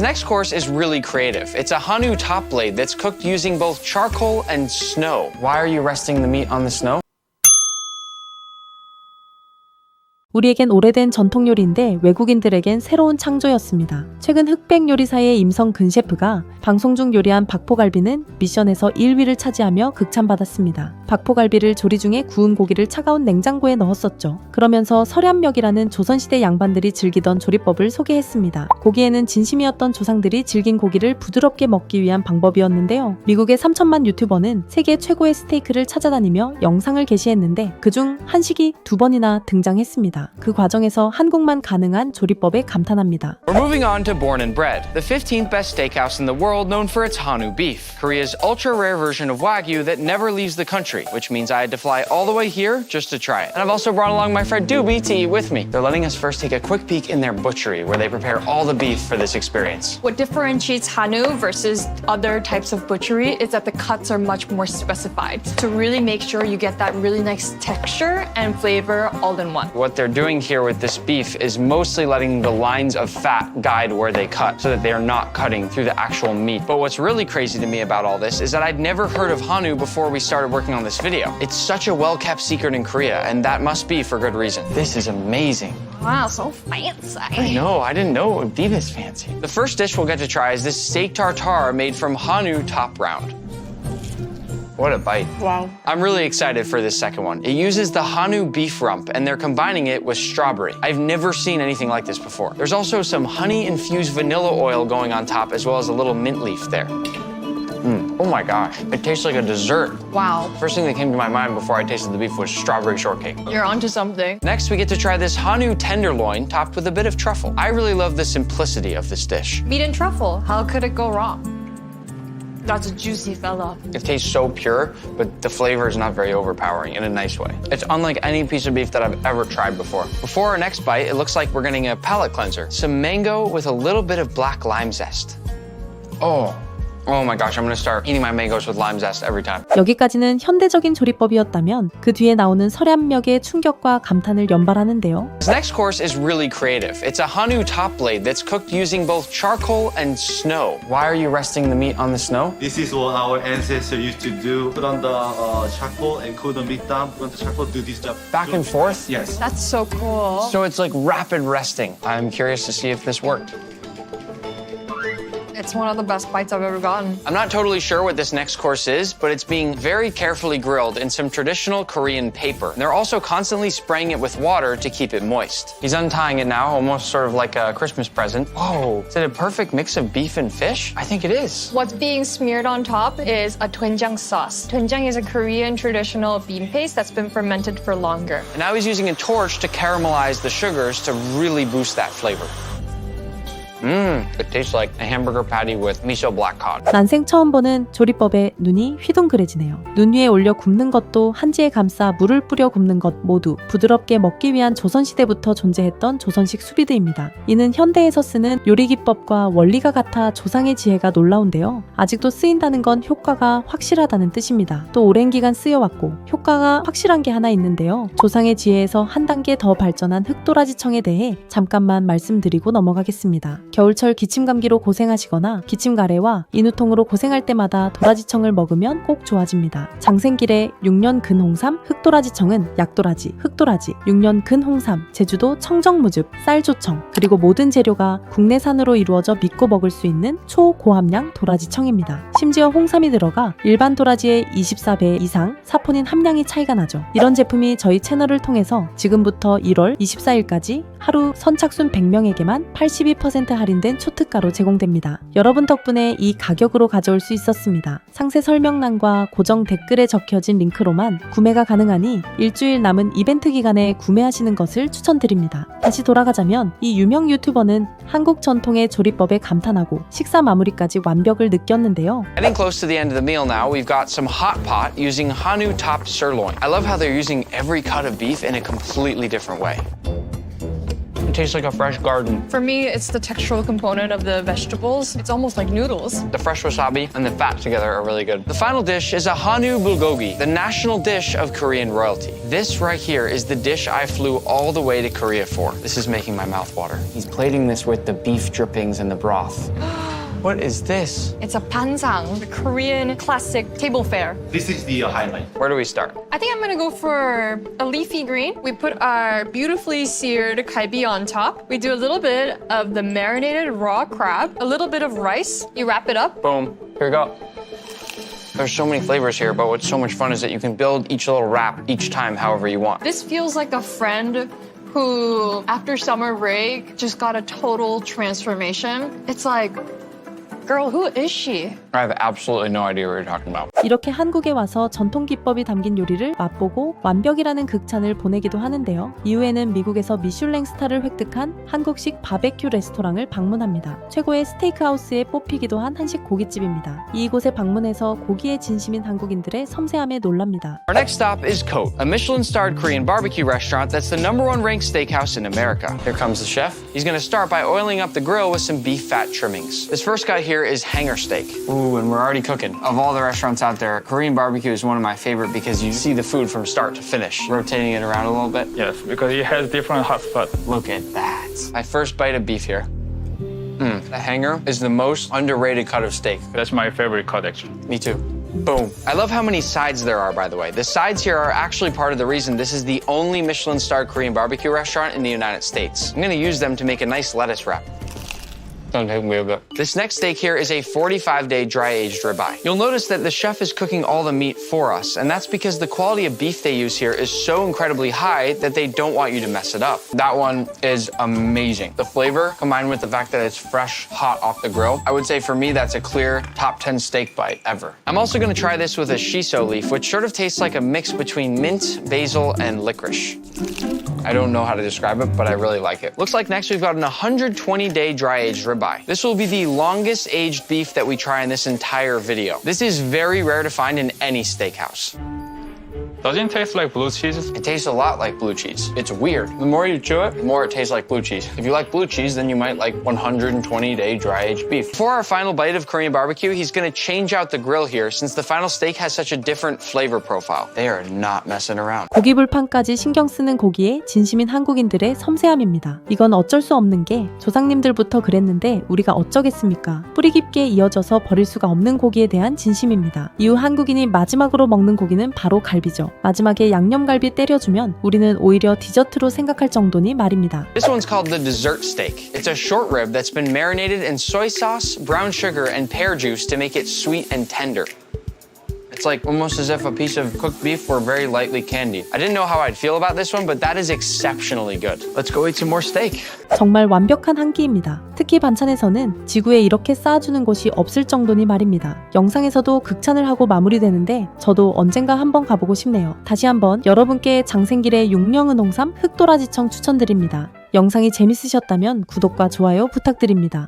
This next course is really creative. It's a Hanwoo top blade that's cooked using both charcoal and snow. Why are you resting the meat on the snow? 우리에겐 오래된 전통 요리인데 외국인들에겐 새로운 창조였습니다. 최근 흑백 요리사의 임성근 셰프가 방송 중 요리한 박포갈비는 미션에서 1위를 차지하며 극찬받았습니다. 박포갈비를 조리 중에 구운 고기를 차가운 냉장고에 넣었었죠. 그러면서 설현멱이라는 조선시대 양반들이 즐기던 조리법을 소개했습니다. 고기에는 진심이었던 조상들이 즐긴 고기를 부드럽게 먹기 위한 방법이었는데요. 미국의 3천만 유튜버는 세계 최고의 스테이크를 찾아다니며 영상을 게시했는데 그중 한식이 2번이나 등장했습니다. 그 과정에서 한국만 가능한 조리법에 감탄합니다. We're moving on to Born and Bred, the 15th best steakhouse in the world known for its Hanwoo beef, Korea's ultra-rare version of Wagyu that never leaves the country, which means I had to fly all the way here just to try it. And I've also brought along my friend Doobie to eat with me. They're letting us first take a quick peek in their butchery, where they prepare all the beef for this experience. What differentiates Hanwoo versus other types of butchery is that the cuts are much more specified to really make sure you get that really nice texture and flavor all in one. What they're doing here with this beef is mostly letting the lines of fat guide where they cut so that they are not cutting through the actual meat. But what's really crazy to me about all this is that I'd never heard of Hanwoo before we started working on this video. It's such a well-kept secret in Korea, and that must be for good reason. This is amazing. Wow, so fancy. I know, I didn't know it would be this fancy. The first dish we'll get to try is this steak tartare made from Hanwoo top round. What a bite. Wow. I'm really excited for this second one. It uses the Hanwoo beef rump, and they're combining it with strawberry. I've never seen anything like this before. There's also some honey-infused vanilla oil going on top, as well as a little mint leaf there. Oh my gosh, it tastes like a dessert. Wow. First thing that came to my mind before I tasted the beef was strawberry shortcake. You're onto something. Next, we get to try this Hanwoo tenderloin topped with a bit of truffle. I really love the simplicity of this dish. Meat and truffle. How could it go wrong? That's a juicy fella. It tastes so pure, but the flavor is not very overpowering in a nice way. It's unlike any piece of beef that I've ever tried before. Before our next bite, it looks like we're getting a palate cleanser. Some mango with a little bit of black lime zest. Oh my gosh, I'm gonna start eating my mangoes with lime zest every time. 여기까지는 현대적인 조리법이었다면 그 뒤에 나오는 설현멱의 충격과 감탄을 연발하는데요. This next course is really creative. It's a Hanwoo top blade that's cooked using both charcoal and snow. Why are you resting the meat on the snow? This is what our ancestors used to do. Put on the charcoal and cool the meat down. Put on the charcoal, do this job. Back and forth? Yes. That's so cool. So it's like rapid resting. I'm curious to see if this worked. It's one of the best bites I've ever gotten. I'm not totally sure what this next course is, but it's being very carefully grilled in some traditional Korean paper. They're also constantly spraying it with water to keep it moist. He's untying it now, almost sort of like a Christmas present. Whoa, is it a perfect mix of beef and fish? I think it is. What's being smeared on top is a doenjang sauce. Doenjang is a Korean traditional bean paste that's been fermented for longer. And now he's using a torch to caramelize the sugars to really boost that flavor. It tastes like a hamburger patty with miso black cod. 난생 처음 보는 조리법에 눈이 휘둥그레지네요. 눈 위에 올려 굽는 것도 한지에 감싸 물을 뿌려 굽는 것 모두 부드럽게 먹기 위한 조선시대부터 존재했던 조선식 수비드입니다. 이는 현대에서 쓰는 요리 기법과 원리가 같아 조상의 지혜가 놀라운데요. 아직도 쓰인다는 건 효과가 확실하다는 뜻입니다. 또 오랜 기간 쓰여왔고 효과가 확실한 게 하나 있는데요. 조상의 지혜에서 한 단계 더 발전한 흑도라지청에 대해 잠깐만 말씀드리고 넘어가겠습니다. 겨울철 기침감기로 고생하시거나 기침가래와 인후통으로 고생할 때마다 도라지청을 먹으면 꼭 좋아집니다. 장생길에 6년 근홍삼, 흑도라지청은 약도라지, 흑도라지, 6년 근홍삼, 제주도 청정무즙, 쌀조청, 그리고 모든 재료가 국내산으로 이루어져 믿고 먹을 수 있는 초고함량 도라지청입니다. 심지어 홍삼이 들어가 일반 도라지의 24배 이상 사포닌 함량이 차이가 나죠. 이런 제품이 저희 채널을 통해서 지금부터 1월 24일까지 하루 선착순 100명에게만 82% 할인된 초특가로 제공됩니다. 여러분 덕분에 이 가격으로 가져올 수 있었습니다. 상세 설명란과 고정 댓글에 적혀진 링크로만 구매가 가능하니 일주일 남은 이벤트 기간에 구매하시는 것을 추천드립니다. 다시 돌아가자면 이 유명 유튜버는 한국 전통의 조리법에 감탄하고 식사 마무리까지 완벽을 느꼈는데요. Getting close to the end of the meal now, we've got some hot pot using Hanwoo top sirloin. I love how they're using every cut of beef in a completely different way. It tastes like a fresh garden. For me, it's the textural component of the vegetables. It's almost like noodles. The fresh wasabi and the fat together are really good. The final dish is a Hanu bulgogi, the national dish of Korean royalty. This right here is the dish I flew all the way to Korea for. This is making my mouth water. He's plating this with the beef drippings and the broth. What is this? It's a pansang, the Korean classic table fare. This is the highlight. Where do we start? I think I'm gonna go for a leafy green. We put our beautifully seared galbi on top. We do a little bit of the marinated raw crab, a little bit of rice. You wrap it up. Boom. Here we go. There's so many flavors here, but what's so much fun is that you can build each little wrap each time however you want. This feels like a friend who, after summer break, just got a total transformation. It's like, girl, who is she? I have absolutely no idea what you're talking about. 이렇게 한국에 와서 전통 기법이 담긴 요리를 맛보고 완벽이라는 극찬을 보내기도 하는데요. 이후에는 미국에서 미슐랭 스타를 획득한 한국식 바베큐 레스토랑을 방문합니다. 최고의 스테이크하우스에 뽑히기도 한 한식 고깃집입니다. 이곳에 방문해서 고기에 진심인 한국인들의 섬세함에 놀랍니다. Our next stop is Kote, a Michelin-starred Korean barbecue restaurant that's the #1 ranked steakhouse in America. Here comes the chef. He's gonna start by oiling up the grill with some beef fat trimmings. This first guy here is hanger steak. Ooh, and we're already cooking. Of all the restaurants out there, Korean barbecue is one of my favorite because you see the food from start to finish, rotating it around a little bit. Yes, because it has different hot spots. Look at that. My first bite of beef here. The hanger is the most underrated cut of steak. That's my favorite cut, actually. Me too. Boom. I love how many sides there are, by the way. The sides here are actually part of the reason this is the only Michelin-starred Korean barbecue restaurant in the United States. I'm gonna use them to make a nice lettuce wrap. Don't take me a bit. This next steak here is a 45-day dry-aged ribeye. You'll notice that the chef is cooking all the meat for us, and that's because the quality of beef they use here is so incredibly high that they don't want you to mess it up. That one is amazing. The flavor, combined with the fact that it's fresh, hot off the grill, I would say for me that's a clear top 10 steak bite ever. I'm also gonna try this with a shiso leaf, which sort of tastes like a mix between mint, basil, and licorice. I don't know how to describe it, but I really like it. Looks like next we've got an 120-day dry-aged ribeye. This will be the longest aged beef that we try in this entire video. This is very rare to find in any steakhouse. Doesn't it taste like blue cheese? It tastes a lot like blue cheese. It's weird. The more you chew it, the more it tastes like blue cheese. If you like blue cheese, then you might like 120-day dry-aged beef. For our final bite of Korean barbecue, he's gonna change out the grill here since the final steak has such a different flavor profile. They are not messing around. 고기 불판까지 신경 쓰는 고기에 진심인 한국인들의 섬세함입니다. 이건 어쩔 수 없는 게 조상님들부터 그랬는데 우리가 어쩌겠습니까? 뿌리 깊게 이어져서 버릴 수가 없는 고기에 대한 진심입니다. 이후 한국인이 마지막으로 먹는 고기는 바로 갈비죠. 마지막에 양념갈비 때려주면 우리는 오히려 디저트로 생각할 정도니 말입니다. This one's called the dessert steak. It's a short rib that's been marinated in soy sauce, brown sugar, and pear juice to make it sweet and tender. It's like almost as if a piece of cooked beef were very lightly candied. I didn't know how I'd feel about this one, but that is exceptionally good. Let's go eat some more steak. 정말 완벽한 한 끼입니다. 특히 반찬에서는 지구에 이렇게 쌓아주는 곳이 없을 정도니 말입니다. 영상에서도 극찬을 하고 마무리되는데 저도 언젠가 한번 가보고 싶네요. 다시 한번 여러분께 장생길의 육령은 홍삼 흑도라지청 추천드립니다. 영상이 재밌으셨다면 구독과 좋아요 부탁드립니다.